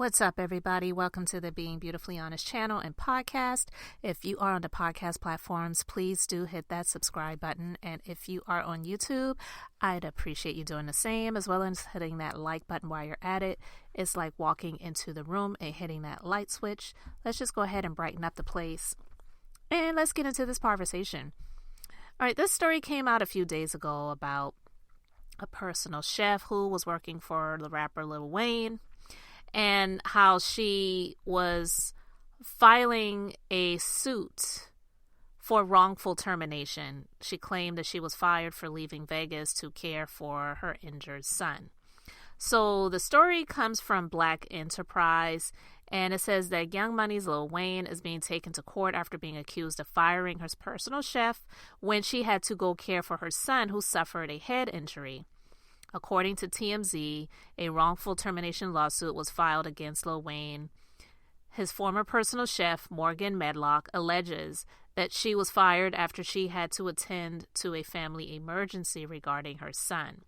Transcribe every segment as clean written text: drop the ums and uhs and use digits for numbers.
What's up, everybody? Welcome to the Being Beautifully Honest channel and podcast. If you are on the podcast platforms, please do hit that subscribe button. And if you are on YouTube, I'd appreciate you doing the same, as well as hitting that like button while you're at it. It's like walking into the room and hitting that light switch. Let's just go ahead and brighten up the place. And let's get into this conversation. All right, this story came out a few days ago about a personal chef who was working for the rapper Lil Wayne, and how she was filing a suit for wrongful termination. She claimed that she was fired for leaving Vegas to care for her injured son. So the story comes from Black Enterprise, and it says that Young Money's Lil Wayne is being taken to court after being accused of firing her personal chef when she had to go care for her son who suffered a head injury. According to TMZ, a wrongful termination lawsuit was filed against Lil Wayne. His former personal chef, Morgan Medlock, alleges that she was fired after she had to attend to a family emergency regarding her son.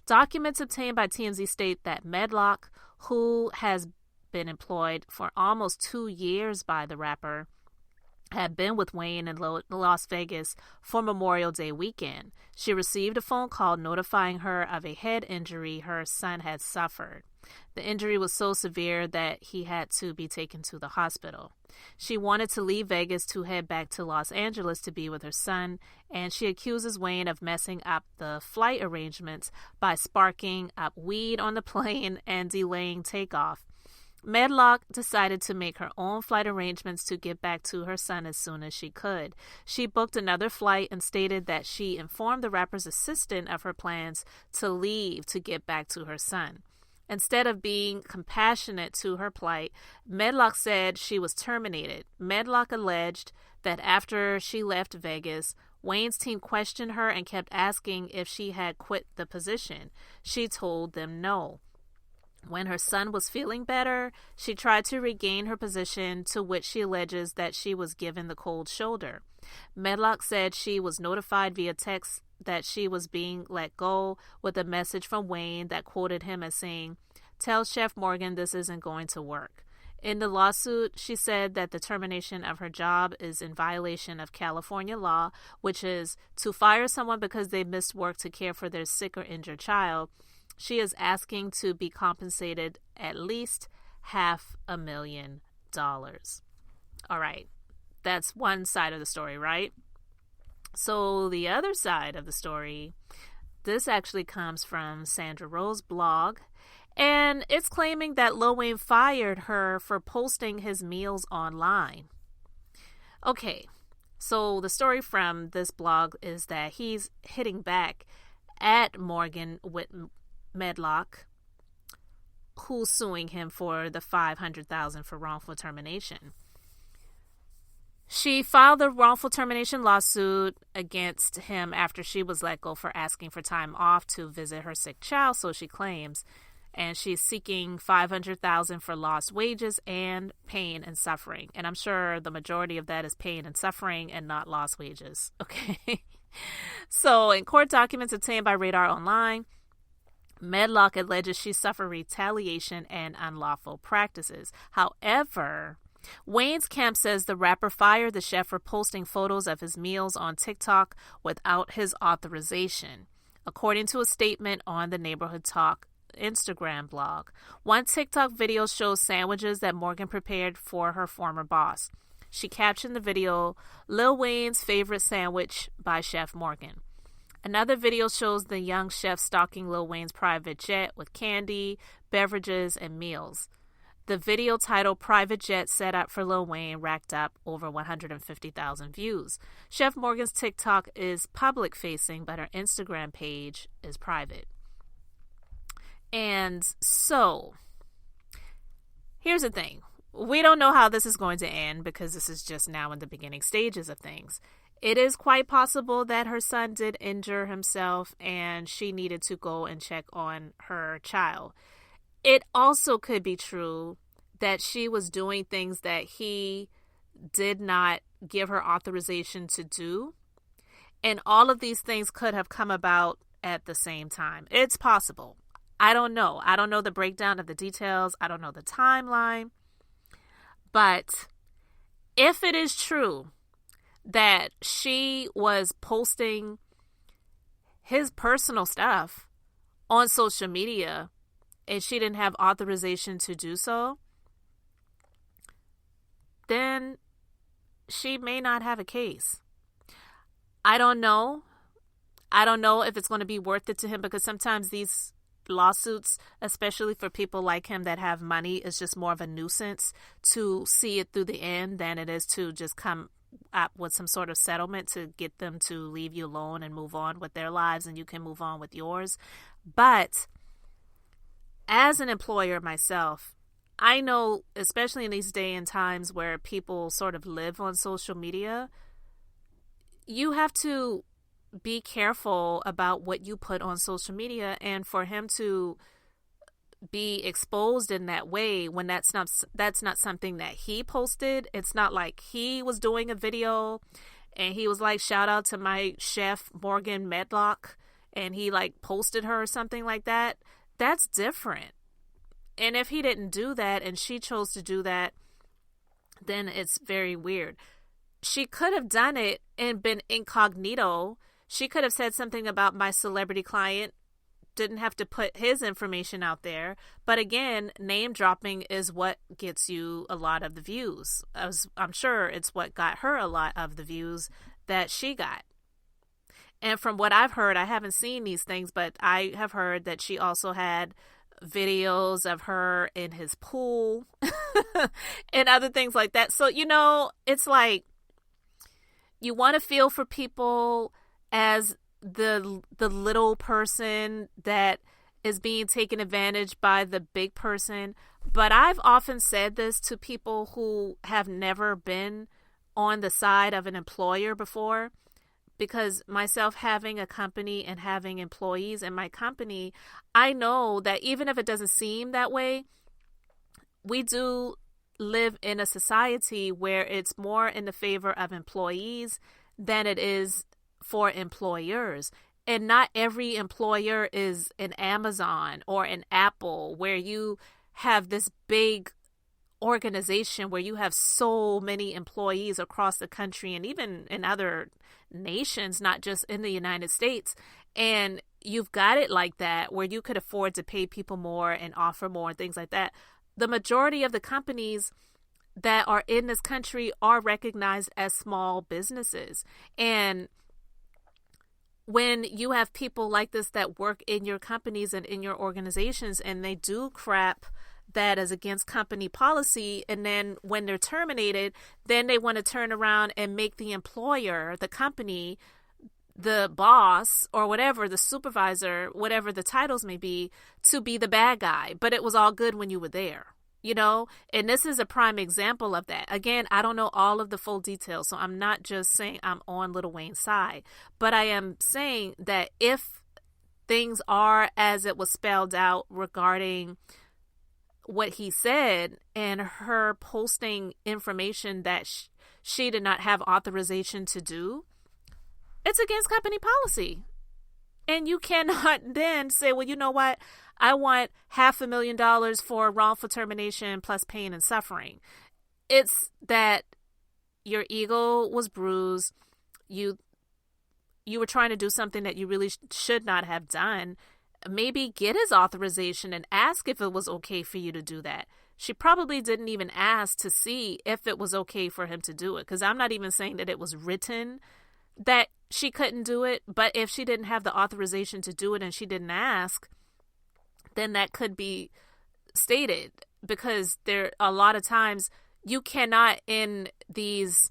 Documents obtained by TMZ state that Medlock, who has been employed for almost 2 years by the rapper, had been with Wayne in Las Vegas for Memorial Day weekend. She received a phone call notifying her of a head injury her son had suffered. The injury was so severe that he had to be taken to the hospital. She wanted to leave Vegas to head back to Los Angeles to be with her son, and she accuses Wayne of messing up the flight arrangements by sparking up weed on the plane and delaying takeoff. Medlock decided to make her own flight arrangements to get back to her son as soon as she could. She booked another flight and stated that she informed the rapper's assistant of her plans to leave to get back to her son. Instead of being compassionate to her plight, Medlock said she was terminated. Medlock alleged that after she left Vegas, Wayne's team questioned her and kept asking if she had quit the position. She told them no. When her son was feeling better, she tried to regain her position, to which she alleges that she was given the cold shoulder. Medlock said she was notified via text that she was being let go, with a message from Wayne that quoted him as saying, "Tell Chef Morgan this isn't going to work." In the lawsuit, she said that the termination of her job is in violation of California law, which is to fire someone because they missed work to care for their sick or injured child. She is asking to be compensated at least $500,000. All right, that's one side of the story, right? So the other side of the story, this actually comes from Sandra Rowe's blog, and it's claiming that Lil Wayne fired her for posting his meals online. Okay, so the story from this blog is that he's hitting back at Morgan with Medlock, who's suing him for the $500,000 for wrongful termination. She filed the wrongful termination lawsuit against him after she was let go for asking for time off to visit her sick child, so she claims, and she's seeking $500,000 for lost wages and pain and suffering. And I'm sure the majority of that is pain and suffering and not lost wages. Okay. So in court documents obtained by Radar Online, Medlock alleges she suffered retaliation and unlawful practices. However, Wayne's camp says the rapper fired the chef for posting photos of his meals on TikTok without his authorization, according to a statement on the Neighborhood Talk Instagram blog. One TikTok video shows sandwiches that Morgan prepared for her former boss. She captioned the video, "Lil Wayne's favorite sandwich by Chef Morgan." Another video shows the young chef stalking Lil Wayne's private jet with candy, beverages, and meals. The video titled "Private Jet Set Up for Lil Wayne" racked up over 150,000 views. Chef Morgan's TikTok is public-facing, but her Instagram page is private. And so, here's the thing. We don't know how this is going to end because this is just now in the beginning stages of things. It is quite possible that her son did injure himself and she needed to go and check on her child. It also could be true that she was doing things that he did not give her authorization to do. And all of these things could have come about at the same time. It's possible. I don't know. I don't know the breakdown of the details. I don't know the timeline. But if it is true that she was posting his personal stuff on social media and she didn't have authorization to do so, then she may not have a case. I don't know. I don't know if it's going to be worth it to him, because sometimes these lawsuits, especially for people like him that have money, is just more of a nuisance to see it through the end than it is to just come up with some sort of settlement to get them to leave you alone and move on with their lives and you can move on with yours. But as an employer myself, I know, especially in these days and times where people sort of live on social media, you have to be careful about what you put on social media. And for him to be exposed in that way when that's not something that he posted, it's not like he was doing a video and he was like, shout out to my chef Morgan Medlock, and he like posted her or something like that. That's different. And if he didn't do that and she chose to do that, then it's very weird. She could have done it and been incognito. She could have said something about my celebrity client, didn't have to put his information out there. But again, name dropping is what gets you a lot of the views. I'm sure it's what got her a lot of the views that she got. And from what I've heard, I haven't seen these things, but I have heard that she also had videos of her in his pool and other things like that. So, it's like you want to feel for people as the little person that is being taken advantage by the big person. But I've often said this to people who have never been on the side of an employer before, because myself having a company and having employees in my company, I know that even if it doesn't seem that way, we do live in a society where it's more in the favor of employees than it is for employers. And not every employer is an Amazon or an Apple, where you have this big organization where you have so many employees across the country and even in other nations, not just in the United States. And you've got it like that where you could afford to pay people more and offer more and things like that. The majority of the companies that are in this country are recognized as small businesses. And when you have people like this that work in your companies and in your organizations, and they do crap that is against company policy, and then when they're terminated, then they want to turn around and make the employer, the company, the boss, or whatever, the supervisor, whatever the titles may be, to be the bad guy. But it was all good when you were there. And this is a prime example of that. Again, I don't know all of the full details, so I'm not just saying I'm on Lil Wayne's side, but I am saying that if things are as it was spelled out regarding what he said and her posting information that she did not have authorization to do, it's against company policy. And you cannot then say, well, you know what? I want $500,000 for wrongful termination plus pain and suffering. It's that your ego was bruised. You were trying to do something that you really should not have done. Maybe get his authorization and ask if it was okay for you to do that. She probably didn't even ask to see if it was okay for him to do it, because I'm not even saying that it was written that she couldn't do it. But if she didn't have the authorization to do it and she didn't ask, then that could be stated, because there a lot of times you cannot, in these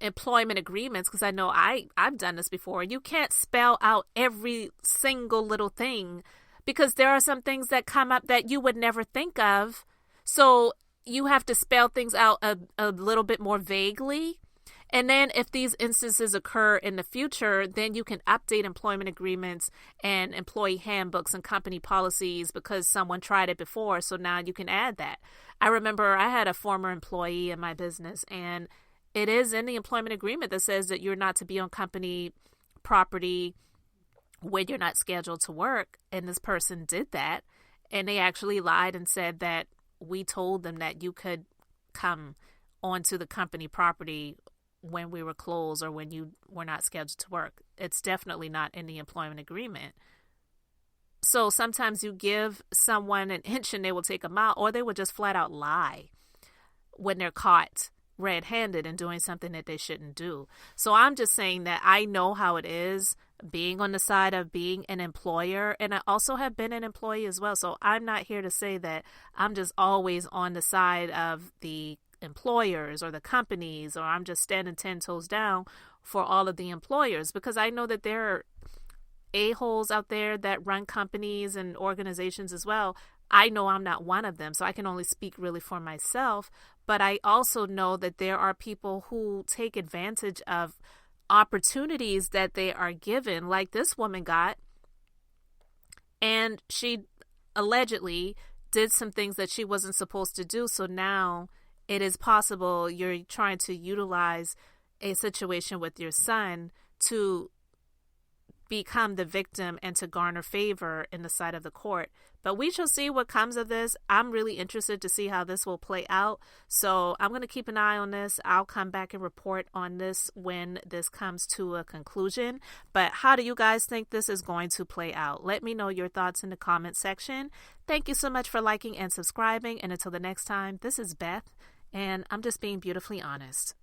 employment agreements, because I know I've done this before, you can't spell out every single little thing, because there are some things that come up that you would never think of. So you have to spell things out a little bit more vaguely. And then if these instances occur in the future, then you can update employment agreements and employee handbooks and company policies because someone tried it before. So now you can add that. I remember I had a former employee in my business, and it is in the employment agreement that says that you're not to be on company property when you're not scheduled to work. And this person did that. And they actually lied and said that we told them that you could come onto the company property when we were closed or when you were not scheduled to work. It's definitely not in the employment agreement. So sometimes you give someone an inch and they will take a mile, or they will just flat out lie when they're caught red-handed and doing something that they shouldn't do. So I'm just saying that I know how it is being on the side of being an employer, and I also have been an employee as well. So I'm not here to say that I'm just always on the side of the employers or the companies, or I'm just standing 10 toes down for all of the employers, because I know that there are a-holes out there that run companies and organizations as well. I know I'm not one of them, so I can only speak really for myself. But I also know that there are people who take advantage of opportunities that they are given, like this woman got. And she allegedly did some things that she wasn't supposed to do. So now it is possible you're trying to utilize a situation with your son to become the victim and to garner favor in the sight of the court. But we shall see what comes of this. I'm really interested to see how this will play out. So I'm going to keep an eye on this. I'll come back and report on this when this comes to a conclusion. But how do you guys think this is going to play out? Let me know your thoughts in the comment section. Thank you so much for liking and subscribing. And until the next time, this is Beth, and I'm just being beautifully honest.